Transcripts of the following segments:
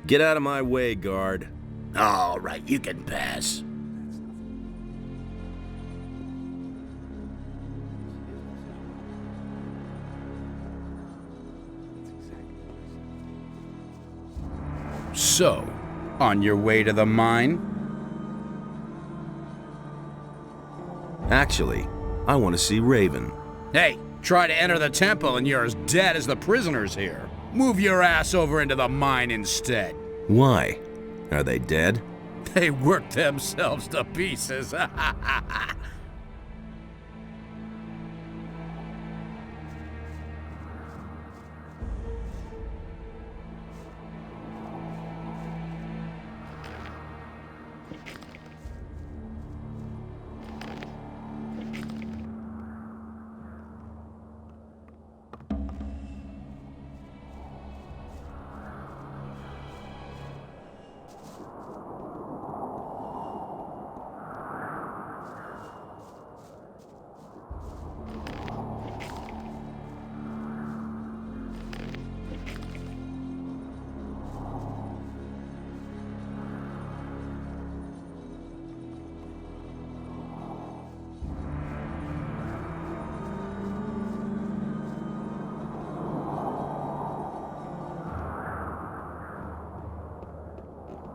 Get out of my way, guard. All right, you can pass. So, on your way to the mine? Actually, I want to see Raven. Hey, try to enter the temple and you're as dead as the prisoners here. Move your ass over into the mine instead. Why? Are they dead? They worked themselves to pieces.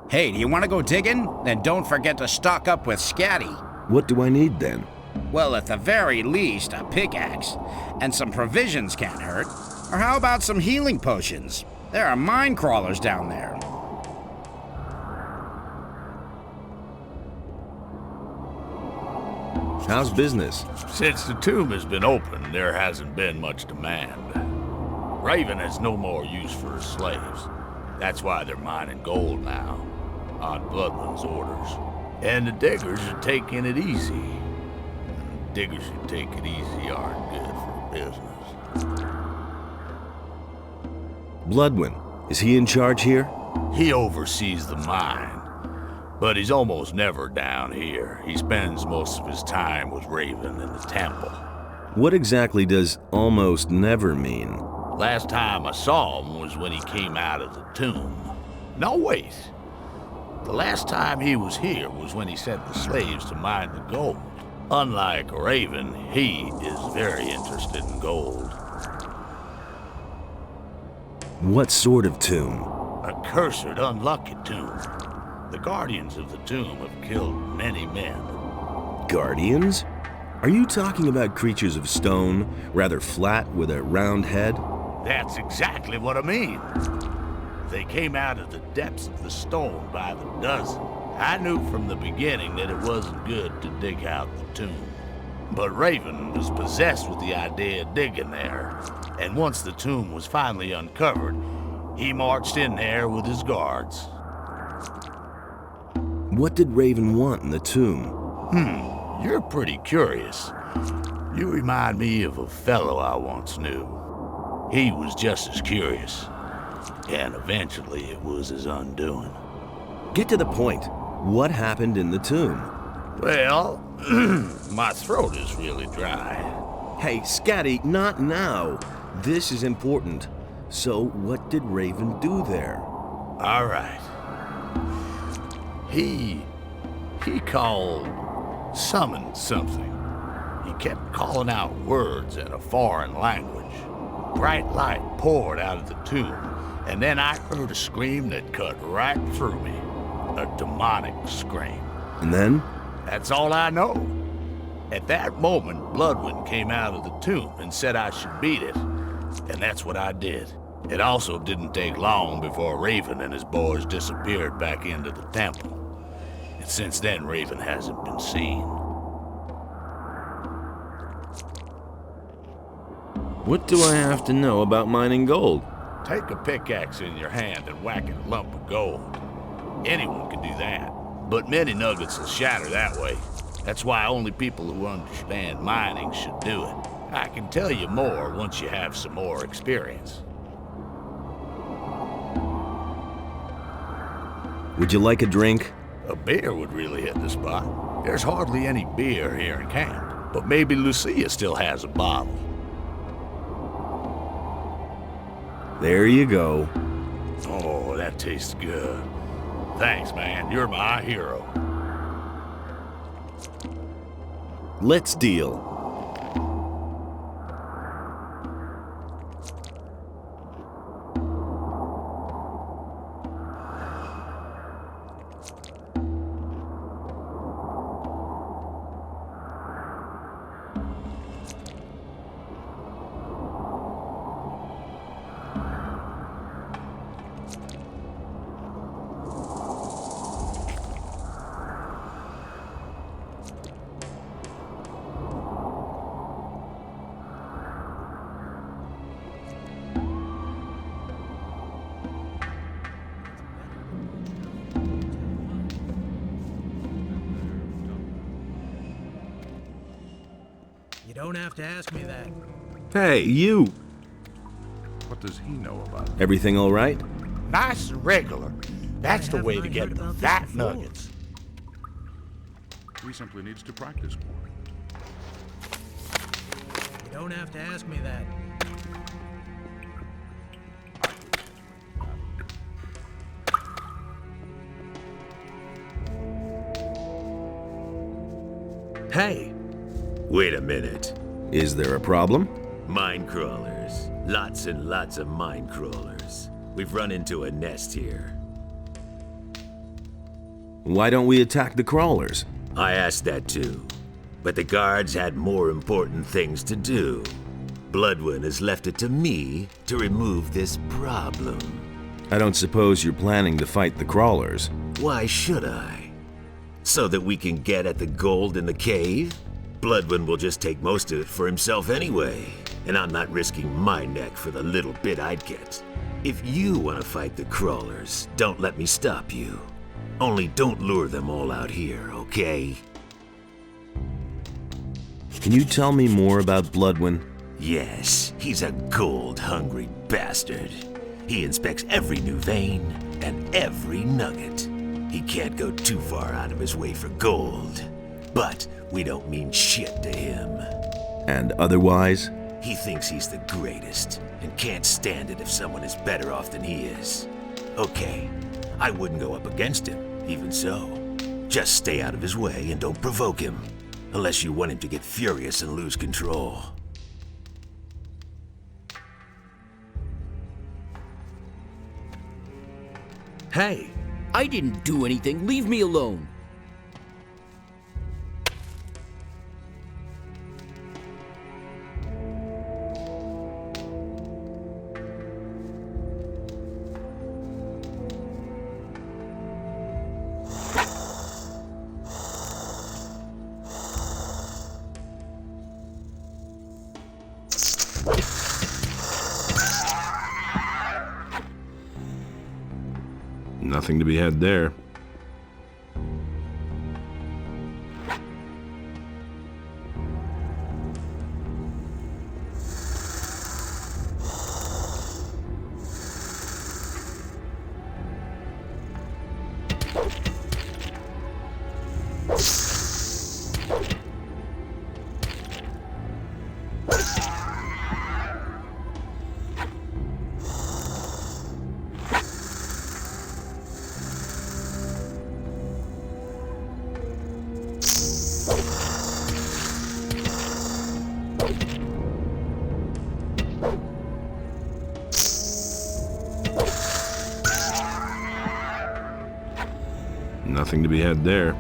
Hey, do you want to go digging? Then don't forget to stock up with Scatty. What do I need then? Well, at the very least, a pickaxe. And some provisions can't hurt. Or how about some healing potions? There are mine crawlers down there. How's business? Since the tomb has been open, there hasn't been much demand. Raven has no more use for his slaves. That's why they're mining gold now, on Bloodwyn's orders. And the diggers are taking it easy. Diggers who take it easy aren't good for business. Bloodwyn, is he in charge here? He oversees the mine, but he's almost never down here. He spends most of his time with Raven in the temple. What exactly does almost never mean? Last time I saw him was when he came out of the tomb. No, wait. The last time he was here was when he sent the slaves to mine the gold. Unlike Raven, he is very interested in gold. What sort of tomb? A cursed, unlucky tomb. The guardians of the tomb have killed many men. Guardians? Are you talking about creatures of stone, rather flat with a round head? That's exactly what I mean. They came out of the depths of the stone by the dozen. I knew from the beginning that it wasn't good to dig out the tomb. But Raven was possessed with the idea of digging there. And once the tomb was finally uncovered, he marched in there with his guards. What did Raven want in the tomb? You're pretty curious. You remind me of a fellow I once knew. He was just as curious. And eventually it was his undoing. Get to the point. What happened in the tomb? Well, my throat is really dry. Hey, Scatty, not now. This is important. So, what did Raven do there? All right. He summoned something. He kept calling out words in a foreign language. Bright light poured out of the tomb, and then I heard a scream that cut right through me. A demonic scream. And then? That's all I know. At that moment, Bloodwyn came out of the tomb and said I should beat it, and that's what I did. It also didn't take long before Raven and his boys disappeared back into the temple. And since then, Raven hasn't been seen. What do I have to know about mining gold? Take a pickaxe in your hand and whack a lump of gold. Anyone can do that, but many nuggets will shatter that way. That's why only people who understand mining should do it. I can tell you more once you have some more experience. Would you like a drink? A beer would really hit the spot. There's hardly any beer here in camp, but maybe Lucia still has a bottle. There you go. Oh, that tastes good. Thanks, man. You're my hero. Let's deal. You don't have to ask me that. Hey, you! What does he know about it? Everything all right? Nice and regular. That's the way to get the fat nuggets. He simply needs to practice more. You don't have to ask me that. Hey! Wait a minute. Is there a problem? Mine crawlers. Lots and lots of mine crawlers. We've run into a nest here. Why don't we attack the crawlers? I asked that too. But the guards had more important things to do. Bloodwyn has left it to me to remove this problem. I don't suppose you're planning to fight the crawlers. Why should I? So that we can get at the gold in the cave? Bloodwyn will just take most of it for himself anyway, and I'm not risking my neck for the little bit I'd get. If you want to fight the crawlers, don't let me stop you. Only don't lure them all out here, okay? Can you tell me more about Bloodwyn? Yes, he's a gold-hungry bastard. He inspects every new vein and every nugget. He can't go too far out of his way for gold, but we don't mean shit to him. And otherwise? He thinks he's the greatest and can't stand it if someone is better off than he is. Okay, I wouldn't go up against him, even so. Just stay out of his way and don't provoke him, unless you want him to get furious and lose control. Hey! I didn't do anything. Leave me alone. Nothing to be had there. Nothing to be had there.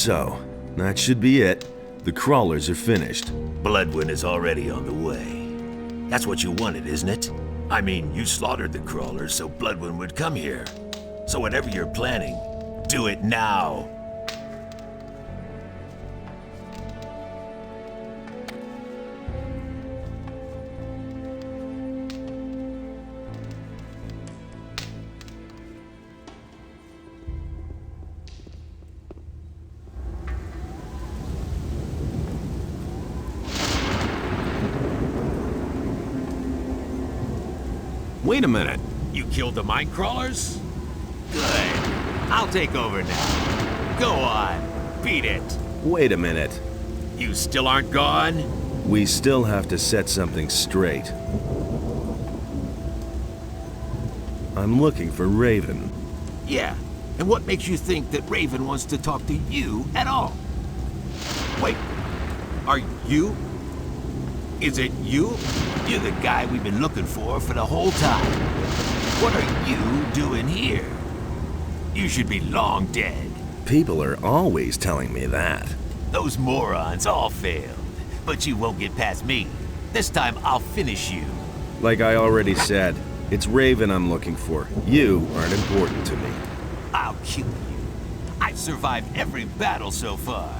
So, that should be it. The crawlers are finished. Bloodwyn is already on the way. That's what you wanted, isn't it? I mean, you slaughtered the crawlers so Bloodwyn would come here. So whatever you're planning, do it now. Wait a minute. You killed the mine crawlers? Good. I'll take over now. Go on. Beat it. Wait a minute. You still aren't gone? We still have to set something straight. I'm looking for Raven. Yeah. And what makes you think that Raven wants to talk to you at all? Wait. Are you? Is it you? You're the guy we've been looking for the whole time. What are you doing here? You should be long dead. People are always telling me that. Those morons all failed. But you won't get past me. This time I'll finish you. Like I already said, it's Raven I'm looking for. You aren't important to me. I'll kill you. I've survived every battle so far.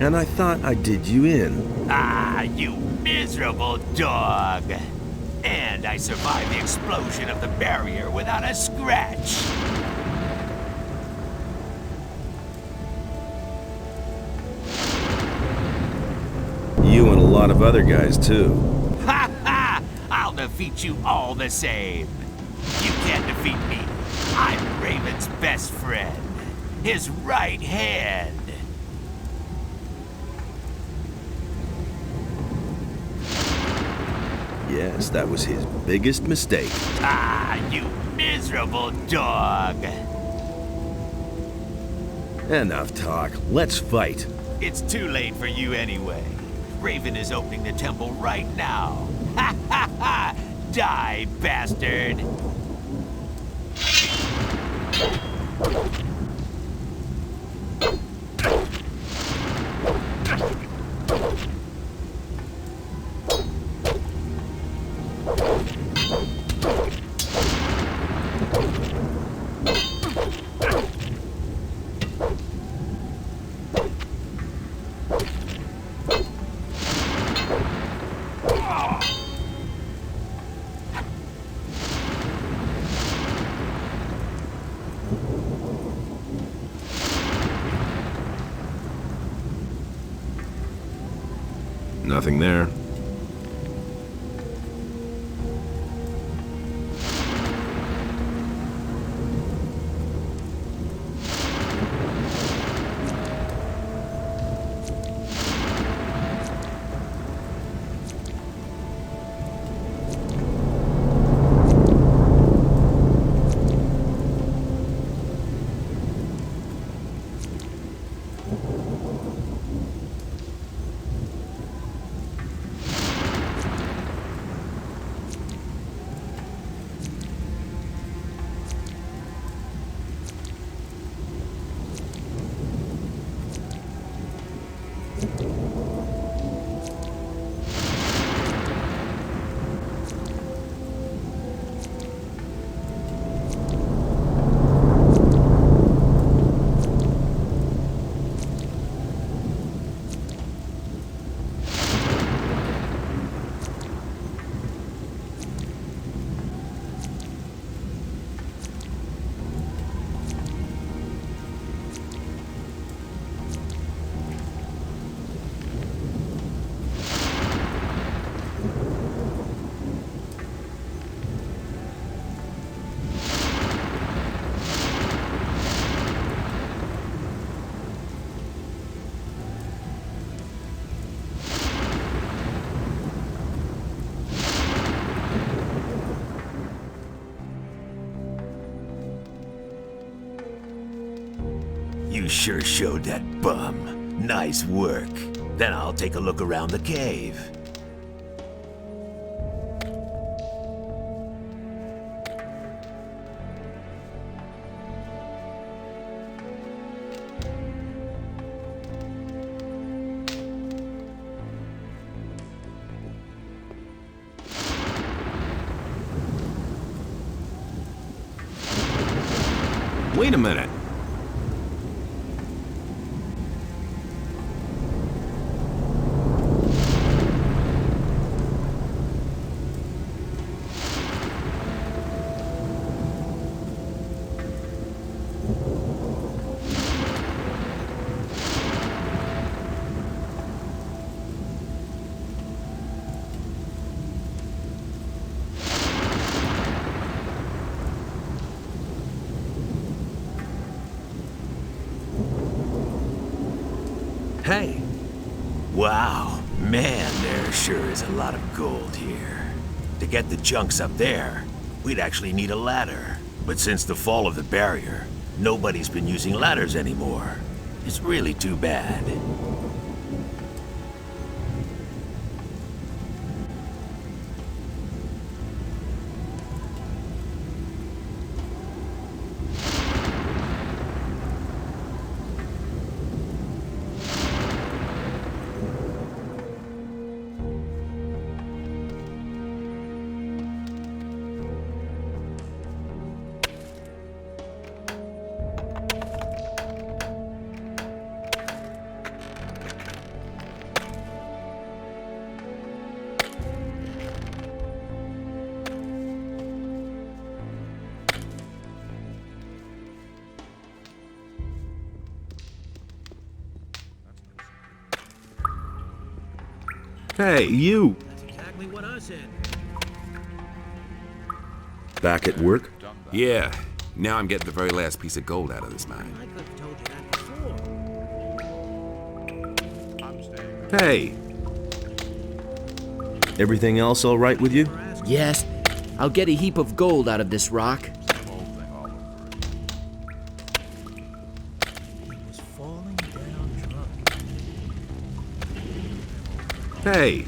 And I thought I did you in. Ah, you miserable dog! And I survived the explosion of the barrier without a scratch. You and a lot of other guys, too. Ha ha! I'll defeat you all the same. You can't defeat me. I'm Raven's best friend. His right hand. Yes, that was his biggest mistake. Ah, you miserable dog! Enough talk. Let's fight. It's too late for you anyway. Raven is opening the temple right now. Ha ha ha! Die, bastard! Nothing there. You sure showed that bum. Nice work. Then I'll take a look around the cave. Wait a minute. Hey. Wow, man, there sure is a lot of gold here. To get the chunks up there, we'd actually need a ladder. But since the fall of the barrier, nobody's been using ladders anymore. It's really too bad. Hey, you! That's exactly what I said. Back at work? Yeah. Now I'm getting the very last piece of gold out of this mine. I could have told you that before. Hey! Everything else all right with you? Yes, I'll get a heap of gold out of this rock. He was falling down drunk. Hey!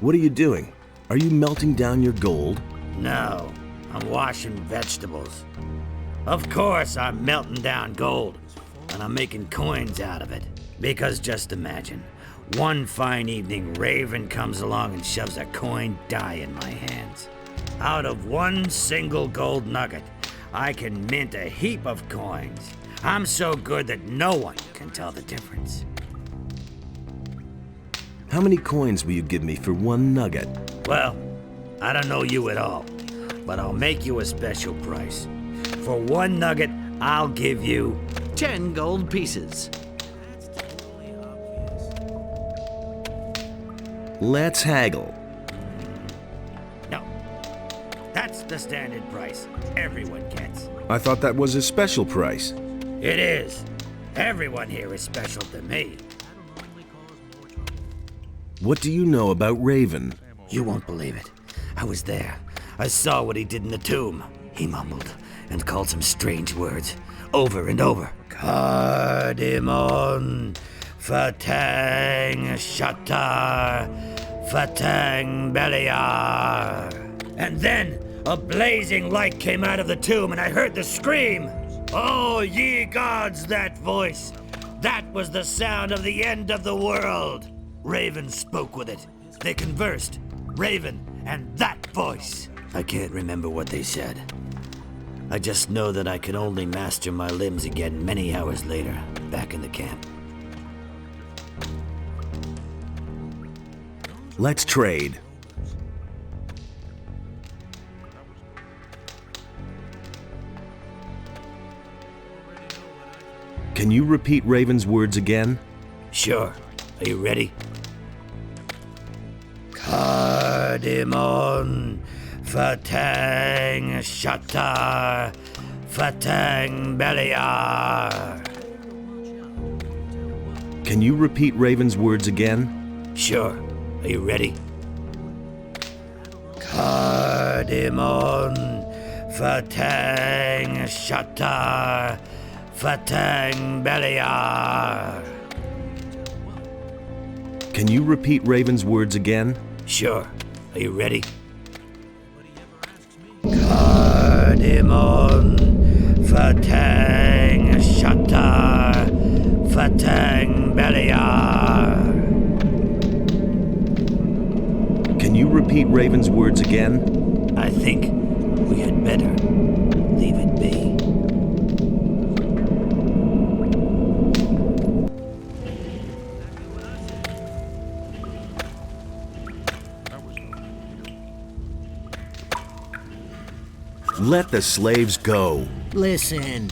What are you doing? Are you melting down your gold? No, I'm washing vegetables. Of course I'm melting down gold, and I'm making coins out of it. Because just imagine, one fine evening Raven comes along and shoves a coin die in my hands. Out of one single gold nugget, I can mint a heap of coins. I'm so good that no one can tell the difference. How many coins will you give me for one nugget? Well, I don't know you at all, but I'll make you a special price. For one nugget, I'll give you 10 gold pieces. That's totally obvious. Let's haggle. No. That's the standard price everyone gets. I thought that was a special price. It is. Everyone here is special to me. That'll only cause more trouble. What do you know about Raven? You won't believe it. I was there. I saw what he did in the tomb. He mumbled and called some strange words over and over. Cardamon, Fatang Shatar, Fatang Beliar. And then a blazing light came out of the tomb and I heard the scream. Oh, ye gods, that voice. That was the sound of the end of the world. Raven spoke with it. They conversed. Raven and that voice. I can't remember what they said. I just know that I can only master my limbs again many hours later, back in the camp. Let's trade. Can you repeat Raven's words again? Sure. Are you ready? Cardamon, Fatang Shatar, Fatang Beliar. Can you repeat Raven's words again? Sure. Are you ready? Cardamon, Fatang Shatar, Fatang Beliar. Can you repeat Raven's words again? Sure. Are you ready? Cardamon, Fatang Shatar, Fatang Beliar. Can you repeat Raven's words again? I think we had better. leave it be. Let the slaves go. Listen,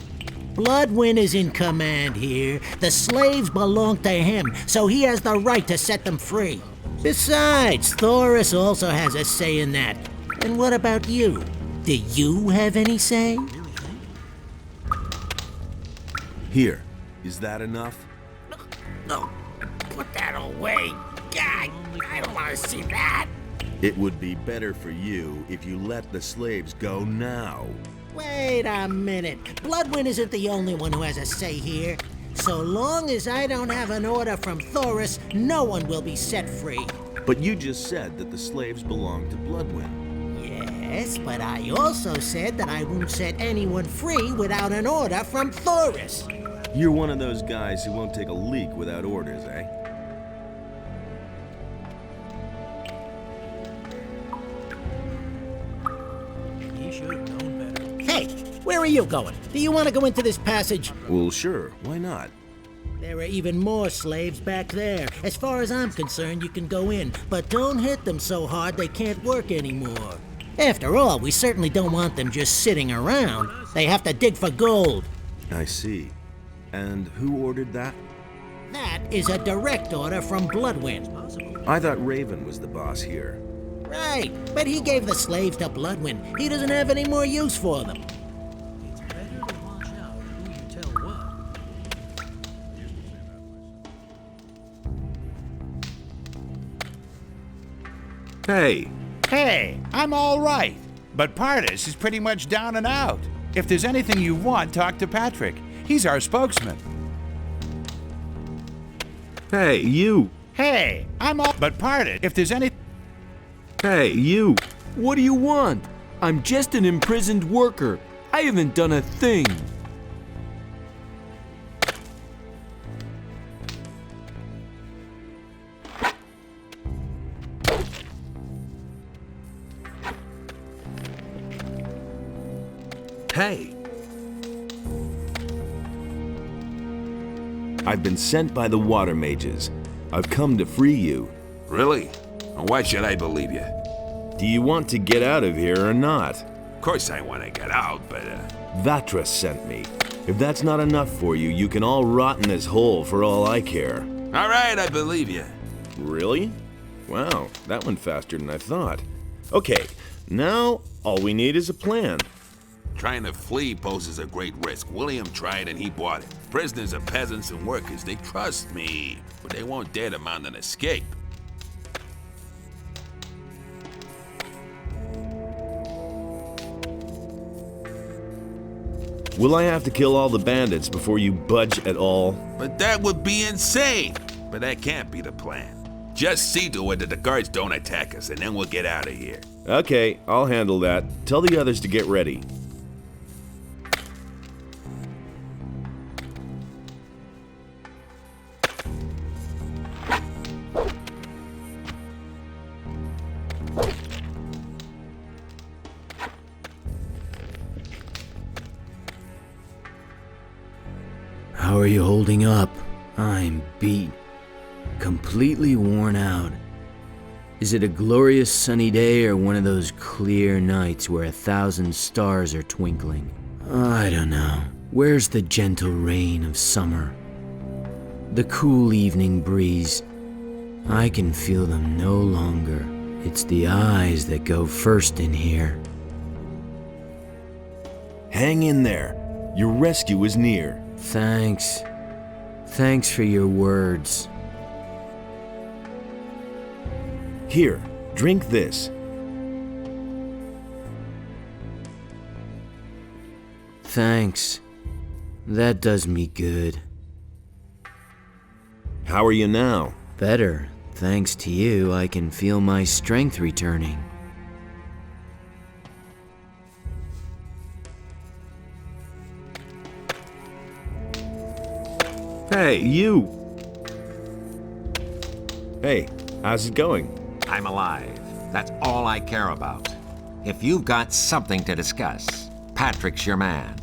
Bloodwyn is in command here. The slaves belong to him, so he has the right to set them free. Besides, Thorus also has a say in that. And what about you? Do you have any say? Here, is that enough? No, put that away. God, I don't want to see that. It would be better for you if you let the slaves go now. Wait a minute. Bloodwyn isn't the only one who has a say here. So long as I don't have an order from Thorus, no one will be set free. But you just said that the slaves belong to Bloodwyn. Yes, but I also said that I won't set anyone free without an order from Thorus. You're one of those guys who won't take a leak without orders, eh? He should have known better. Hey, where are you going? Do you want to go into this passage? Well, sure. Why not? There are even more slaves back there. As far as I'm concerned, you can go in, but don't hit them so hard they can't work anymore. After all, we certainly don't want them just sitting around. They have to dig for gold. I see. And who ordered that? That is a direct order from Bloodwyn. I thought Raven was the boss here. Right, but he gave the slaves to Bloodwyn. He doesn't have any more use for them. It's better to watch out who you tell what. Hey, Hey, I'm all right. But Pardos is pretty much down and out. If there's anything you want, talk to Patrick. He's our spokesman. hey, you! Hey, I'm all... But Pardos, if there's any... Hey, you! What do you want? I'm just an imprisoned worker. I haven't done a thing. Hey! I've been sent by the water mages. I've come to free you. Really? And why should I believe you? Do you want to get out of here or not? Of course I want to get out, but, Vatra sent me. If that's not enough for you, you can all rot in this hole for all I care. all right, I believe you. Really? Wow, that went faster than I thought. Okay, now all we need is a plan. Trying to flee poses a great risk. William tried and he bought it. Prisoners are peasants and workers. They trust me, but they won't dare to mount an escape. Will I have to kill all the bandits before you budge at all? But that would be insane. But that can't be the plan. Just see to it that the guards don't attack us, and then we'll get out of here. Okay, I'll handle that. Tell the others to get ready. How are you holding up? I'm beat. Completely worn out. Is it a glorious sunny day or one of those clear nights where 1,000 stars are twinkling? I don't know. Where's the gentle rain of summer? The cool evening breeze. I can feel them no longer. It's the eyes that go first in here. Hang in there. Your rescue is near. Thanks. Thanks for your words. Here, drink this. Thanks. That does me good. How are you now? Better. Thanks to you, I can feel my strength returning. Hey, you! Hey, how's it going? I'm alive. That's all I care about. If you've got something to discuss, Patrick's your man.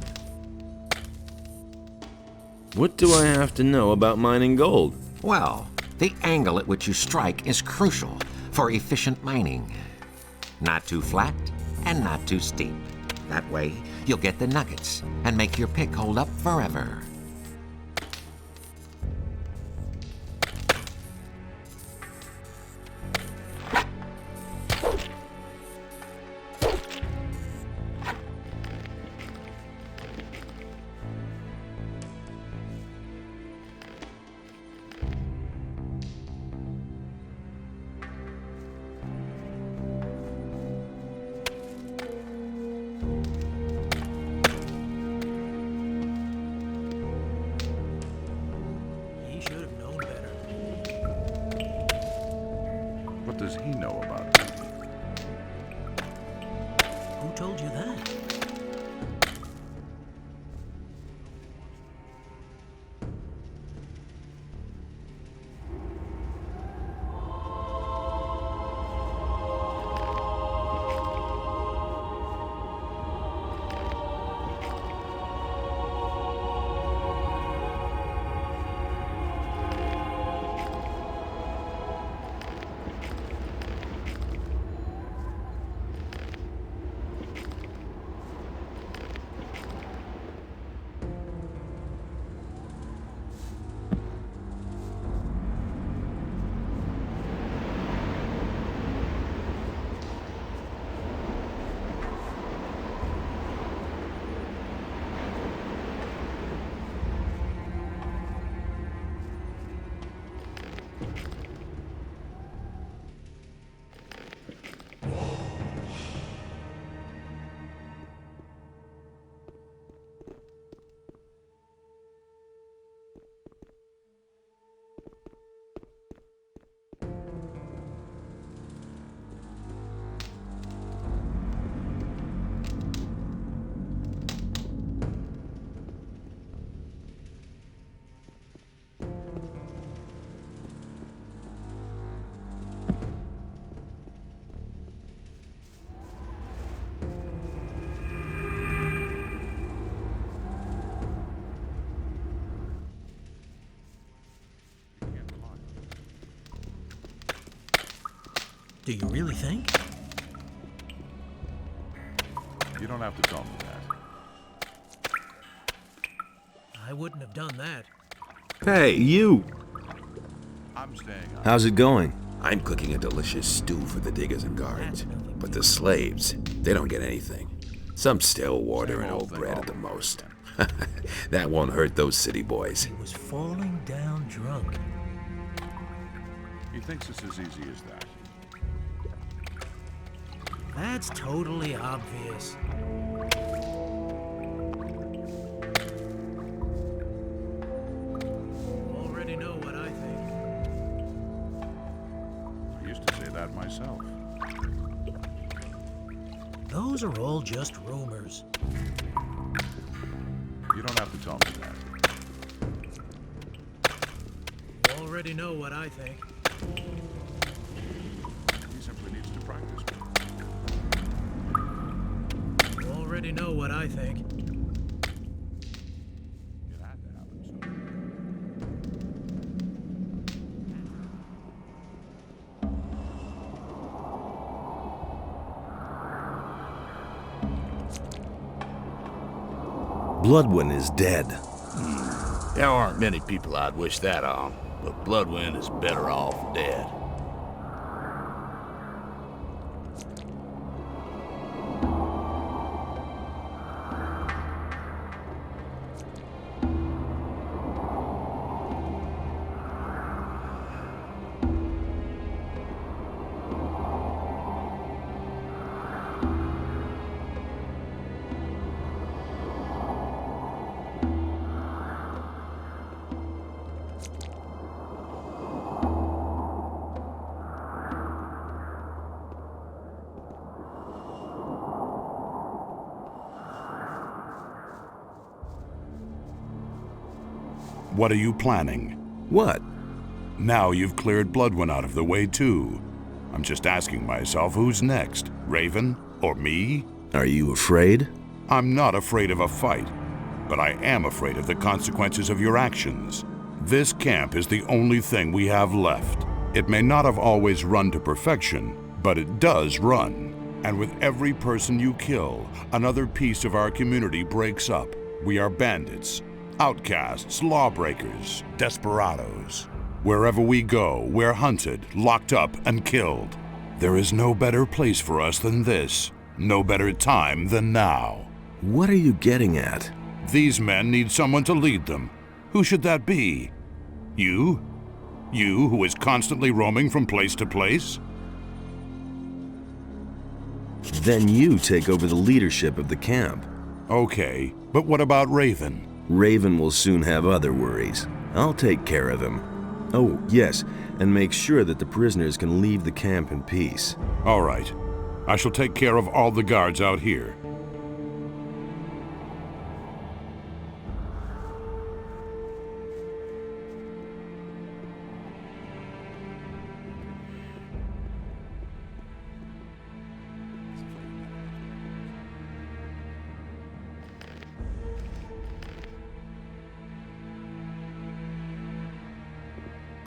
What do I have to know about mining gold? Well, the angle at which you strike is crucial for efficient mining. Not too flat and not too steep. That way, you'll get the nuggets and make your pick hold up forever. He should have known better. What does he know about me? Who told you that? Do you really think? You don't have to tell me that. I wouldn't have done that. Hey, you! I'm staying on. How's it going? I'm cooking a delicious stew for the diggers and guards. But the slaves, they don't get anything. Some stale water and old bread at the most. That won't hurt those city boys. He was falling down drunk. He thinks it's as easy as that. That's totally obvious. Already know what I think. I used to say that myself. Those are all just rumors. You don't have to tell me that. Already know what I think. He simply needs to practice. Already know what I think. It had to happen soon. Bloodwyn is dead. There aren't many people I'd wish that on, but Bloodwyn is better off dead. What are you planning? What? Now you've cleared Bloodwyn out of the way, too. I'm just asking myself, who's next? Raven? Or me? Are you afraid? I'm not afraid of a fight, but I am afraid of the consequences of your actions. This camp is the only thing we have left. It may not have always run to perfection, but it does run. And with every person you kill, another piece of our community breaks up. We are bandits, outcasts, lawbreakers, desperados. Wherever we go, we're hunted, locked up, and killed. There is no better place for us than this. No better time than now. What are you getting at? These men need someone to lead them. Who should that be? You? You, who is constantly roaming from place to place? Then you take over the leadership of the camp. Okay, but what about Raven? Raven will soon have other worries. I'll take care of him. Oh, yes, and make sure that the prisoners can leave the camp in peace. All right. I shall take care of all the guards out here.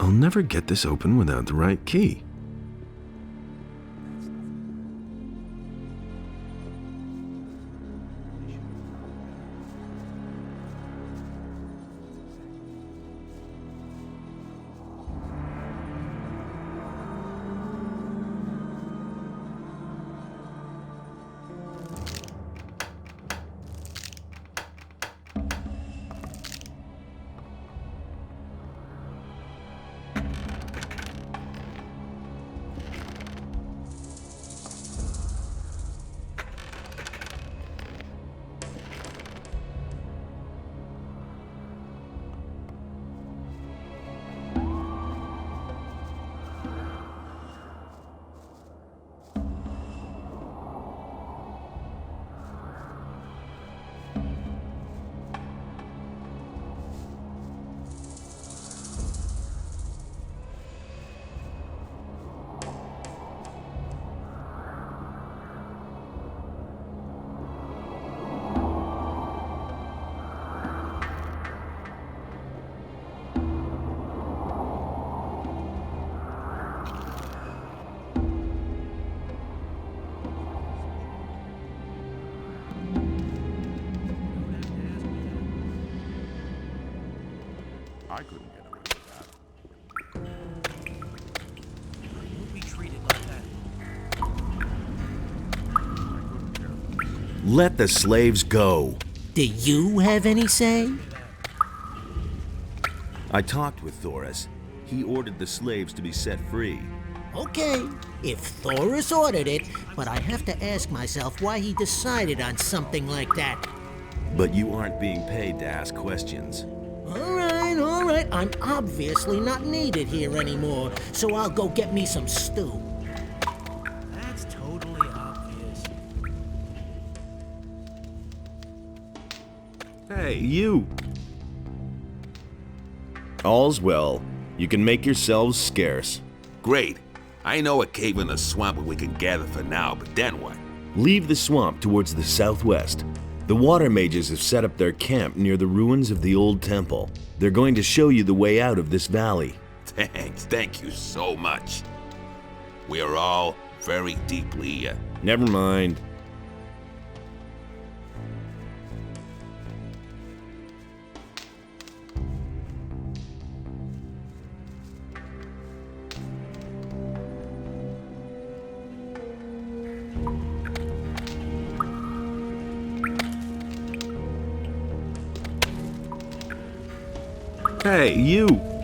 I'll never get this open without the right key. I couldn't get away with that. Won't be treated like that. Let the slaves go. Do you have any say? I talked with Thorus. He ordered the slaves to be set free. Okay, if Thorus ordered it, but I have to ask myself why he decided on something like that. But you aren't being paid to ask questions. All right. I'm obviously not needed here anymore, so I'll go get me some stew. That's totally obvious. Hey, you! All's well. You can make yourselves scarce. Great. I know a cave in the swamp where we can gather for now, but then what? Leave the swamp towards the southwest. The water mages have set up their camp near the ruins of the old temple. They're going to show you the way out of this valley. Thanks. Thank you so much. We are all very deeply... Never mind. Hey, you!